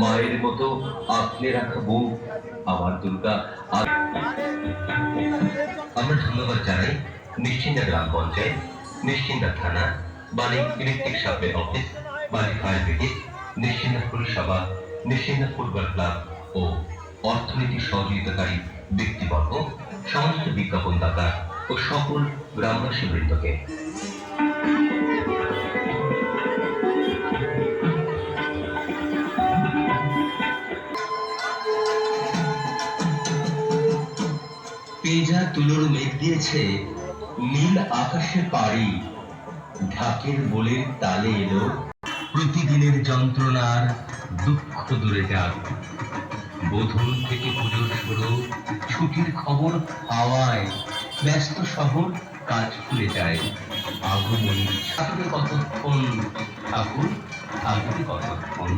মায়ের মতো আপনি রাখা বুক আমার দুর্গা। আমরা ধন্যবাদ জানাই নিশ্চিন্দা গ্রাম পঞ্চায়েত, নিশ্চিন্দা থানা, বালি ইলেকট্রিক সাপ্লাই অফিস, বালি ফায়ার ব্রিগেড, নিশ্চিন্দা পুরসভা, নিশ্চিন্দা ফুটবল ক্লাব ও অর্থনীতি সহযোগিতাকারী ব্যক্তিবর্গ, সমস্ত বিজ্ঞাপনদাতা ও সকল গ্রামবাসী বৃন্দকে। পেজা তুলোর মেঘ দিয়েছে নীল আকাশের পাড়ি, ঢাকের বোলের তালে এলো প্রতিদিনের যন্ত্রণার দুঃখ দূরে যাক। বোধন থেকে পুজোর শুরু, ছুটির খবর হাওয়ায়, ব্যস্ত শহর কাজ খুলে যায়। আগমনী ঠাকুরে কতক্ষণ, ঠাকুর ঠাকুরে কতক্ষণ।